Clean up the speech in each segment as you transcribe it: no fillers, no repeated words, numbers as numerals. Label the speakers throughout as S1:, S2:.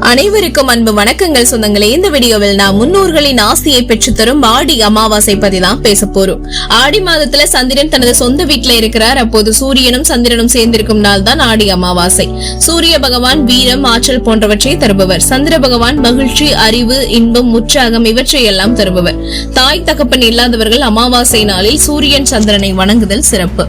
S1: அனைவருக்கும் அன்பு வணக்கங்கள் சொந்தங்களே. இந்த வீடியோவில் நாம் முன்னோர்களின் ஆசையை பெற்றுத்தரும் ஆடி அமாவாசை பத்தி தான் பேச போறோம். ஆடி மாதத்துல சந்திரன் தனது சொந்த வீட்டுல இருக்கிறார். அப்போது சூரியனும் சந்திரனும் சேர்ந்திருக்கும் நாள் தான் ஆடி அமாவாசை. சூரிய பகவான் வீரம், ஆற்றல் போன்றவற்றை தருபவர். சந்திர பகவான் மகிழ்ச்சி, அறிவு, இன்பம், உற்சாகம் இவற்றையெல்லாம் தருபவர். தாய் தகப்பன் இல்லாதவர்கள் அமாவாசை நாளில் சூரியன் சந்திரனை வணங்குதல் சிறப்பு.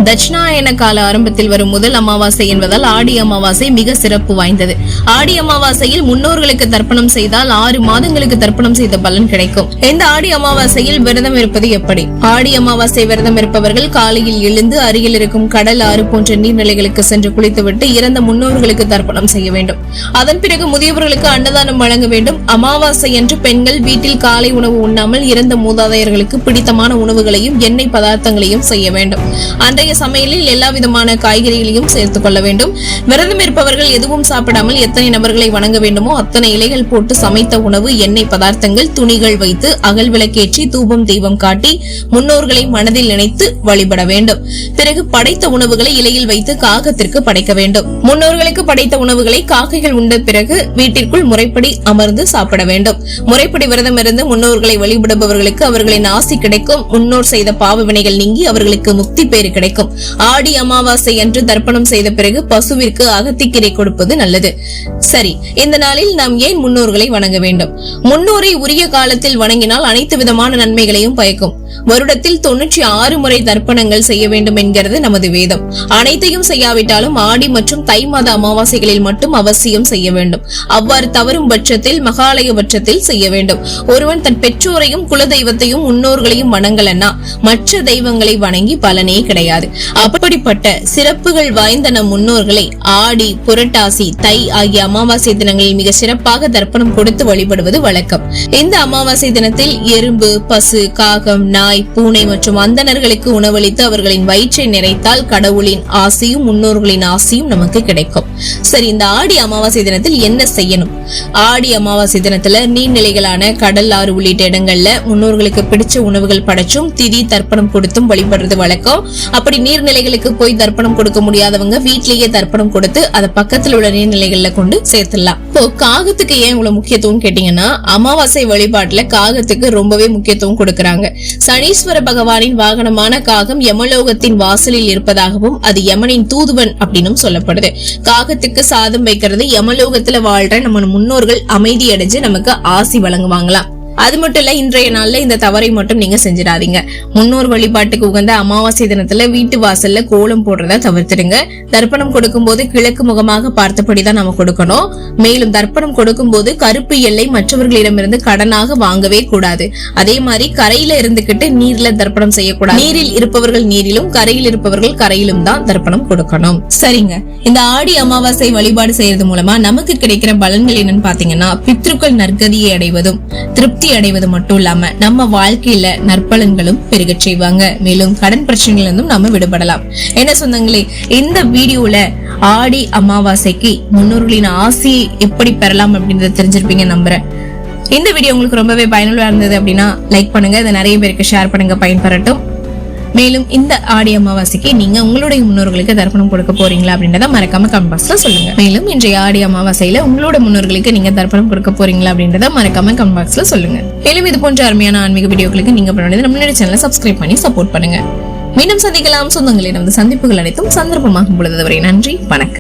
S1: தட்சிணாயன கால ஆரம்பத்தில் வரும் முதல் அமாவாசை என்பதால் ஆடி அமாவாசை மிக சிறப்பு வாய்ந்தது. ஆடி அமாவாசையில் முன்னோர்களுக்கு தர்ப்பணம் செய்தால் 6 மாதங்களுக்கு தர்ப்பணம் செய்த பலன் கிடைக்கும். இந்த ஆடி அமாவாசையில் விரதம் இருப்பது எப்படி? ஆடி அமாவாசை விரதம் இருப்பவர்கள் காலையில் எழுந்து அருகில் இருக்கும் கடல், ஆறு போன்ற நீர்நிலைகளுக்கு சென்று குளித்துவிட்டு இறந்த முன்னோர்களுக்கு தர்ப்பணம் செய்ய வேண்டும். அதன் பிறகு முதியவர்களுக்கு அன்னதானம் வழங்க வேண்டும். அமாவாசை அன்று பெண்கள் வீட்டில் காலை உணவு உண்ணாமல் இறந்த மூதாதையர்களுக்கு பிடித்தமான உணவுகளையும் எண்ணெய் பதார்த்தங்களையும் செய்ய வேண்டும். அன்றைய சமையலில் எல்லா விதமான காய்கறிகளையும் சேர்த்துக் கொள்ள வேண்டும். விரதம் இருப்பவர்கள் எதுவும் சாப்பிடாமல் எத்தனை நபர்களை வணங்க வேண்டுமோ அத்தனை இலைகள் போட்டு சமைத்த உணவு, எண்ணெய் பதார்த்தங்கள், துணிகள் வைத்து அகல் விளக்கேற்றி தூபம் தீபம் காட்டி முன்னோர்களை மனதில் நினைத்து வழிபட வேண்டும். பிறகு படைத்த உணவுகளை இலையில் வைத்து காகத்திற்கு படைக்க வேண்டும். முன்னோர்களுக்கு படைத்த உணவுகளை காக்கைகள் உண்ட பிறகு வீட்டிற்குள் முறைப்படி அமர்ந்து சாப்பிட வேண்டும். முறைப்படி விரதம் இருந்து முன்னோர்களை வழிபடுபவர்களுக்கு அவர்களின் ஆசி கிடைக்கும். முன்னோர் செய்த பாவ வினைகள் நீங்கி அவர்களுக்கு முக்தி பேறு கிடைக்கும். ஆடி அமாவாசை அன்று தர்ப்பணம் செய்த பிறகு பசுவிற்கு அகத்திக்கீரை கொடுப்பது நல்லது. சரி, இந்த நாளில் நாம் ஏன் முன்னோர்களை வணங்க வேண்டும்? முன்னோரை உரிய காலத்தில் வணங்கினால் அனைத்து விதமான நன்மைகளையும் பயக்கும். வருடத்தில் 96 முறை தர்ப்பணங்கள் செய்ய வேண்டும் என்கிறது நமது வேதம். அனைத்தையும் செய்யாவிட்டாலும் ஆடி மற்றும் தை மாத அமாவாசைகளில் மட்டும் அவசியம் செய்ய வேண்டும். அவ்வாறு தவறும் பட்சத்தில் மகாலய பட்சத்தில் செய்ய வேண்டும். ஒருவன் தன் பெற்றோரையும் குலதெய்வத்தையும் முன்னோர்களையும் வணங்கலன்னா மற்ற தெய்வங்களை வணங்கி பலனே கிடையாது. அப்படிப்பட்ட சிறப்புகள் வாய்ந்த நம் முன்னோர்களை ஆடி, புரட்டாசி, தை ஆகிய அமாவாசை தினங்களில் மிக சிறப்பாக தர்ப்பணம் கொடுத்து வழிபடுவது வழக்கம். இந்த அமாவாசை தினத்தில் எறும்பு, பசு, காகம், நாய், பூனை மற்றும் அந்தணர்களுக்கு உணவளித்து அவர்களின் வயிற்றை நிறைத்தால் கடவுளின் ஆசையும் முன்னோர்களின் ஆசையும் நமக்கு கிடைக்கும். சரி, இந்த ஆடி அமாவாசை தினத்தில் என்ன செய்யணும்? ஆடி அமாவாசை தினத்துல நீர்நிலைகளான கடல், ஆறு உள்ளிட்ட இடங்கள்ல முன்னோர்களுக்கு பிடிச்ச உணவுகள் படைச்சும் திதி தர்ப்பணம் கொடுத்தும் வழிபடுறது வழக்கம். அப்படி நீர்நிலைகளுக்கு போய் தர்ப்பணம் கொடுக்க முடியாதவங்க வீட்டிலேயே தர்ப்பணம் கொடுத்து அதை பக்கத்தில் உள்ள நீர்நிலைகள்ல கொண்டு சேர்த்துடலாம். இப்போ காகத்துக்கு ஏன் இவ்வளவு முக்கியத்துவம் கேட்டீங்கன்னா, அமாவாசை வழிபாட்டுல காகத்துக்கு ரொம்பவே முக்கியத்துவம் கொடுக்கறாங்க. சனீஸ்வர பகவானின் வாகனமான காகம் யமலோகத்தின் வாசலில் இருப்பதாகவும் அது யமனின் தூதுவன் அப்படின்னு சொல்லப்படுது. காகத்துக்கு சாதம் வைக்கிறது யமலோகத்துல வாழ்ற நம்ம முன்னோர்கள் அமைதி அடைஞ்சு நமக்கு ஆசி வழங்குவாங்களாம். அது மட்டும் இல்ல, இன்றைய நாள்ல இந்த தவறை மட்டும் நீங்க செஞ்சிடாதீங்க. முன்னோர் வழிபாட்டுக்கு உகந்த அமாவாசை தினத்துல வீட்டு வாசல்ல கோலம் போடுறத தவிர்த்துடுங்க. தர்ப்பணம் கொடுக்கும் போது கிழக்கு முகமாக பார்த்தபடிதான் நம்ம கொடுக்கணும். மேலும் தர்ப்பணம் கொடுக்கும் போது கருப்பு எல்லை மற்றவர்களிடமிருந்து கடனாக வாங்கவே கூடாது. அதே மாதிரி கரையில இருந்துகிட்டு நீர்ல தர்ப்பணம் செய்யக்கூடாது. நீரில் இருப்பவர்கள் நீரிலும், கரையில் இருப்பவர்கள் கரையிலும் தான் தர்ப்பணம் கொடுக்கணும். சரிங்க, இந்த ஆடி அமாவாசை வழிபாடு செய்யறது மூலமா நமக்கு கிடைக்கிற பலன்கள் என்னன்னு பாத்தீங்கன்னா, பித்ருக்கள் நற்கதியை அடைவதும் திருப்தி அடைவது மட்டும் இல்லாம நம்ம வாழ்க்கையில நற்பலன்களும் பெருக செய்வாங்க. மேலும் கடன் பிரச்சனைகள் இருந்தும் நம்ம விடுபடலாம். என்ன சொந்தங்களே, இந்த வீடியோல ஆடி அமாவாசைக்கு முன்னோர்களின் ஆசையை எப்படி பெறலாம் அப்படின்றத தெரிஞ்சிருப்பீங்க நம்புறேன். இந்த வீடியோ உங்களுக்கு ரொம்பவே பயனுள்ளதா இருந்தது அப்படின்னா லைக் பண்ணுங்க, இதை நிறைய பேருக்கு ஷேர் பண்ணுங்க, பயன்பெறட்டும். மேலும் இந்த ஆடி அமாவாசைக்கு நீங்க உங்களுடைய முன்னோர்களுக்கு தர்ப்பணம் கொடுக்க போறீங்களா அப்படின்றத மறக்காம கமெண்ட் பாக்ஸ்ல சொல்லுங்க. மேலும் இன்றைய ஆடி அமாவாசையில உங்களோட முன்னோர்களுக்கு நீங்க தர்ப்பணம் கொடுக்க போறீங்களா அப்படின்றத மறக்காம கமெண்ட் பாக்ஸ்ல சொல்லுங்க. மேலும் இது போன்ற அருமையான ஆன்மீக வீடியோக்களுக்கு நீங்க பண்ணுறது நம்மளுடைய சேனலை சப்ஸ்கிரைப் பண்ணி சப்போர்ட் பண்ணுங்க. மீண்டும் சந்திக்கலாம் சொந்தங்களே. நமது சந்திப்புகள் அனைத்தும் சந்தர்ப்பமாகும் பொழுது வரை நன்றி, வணக்கம்.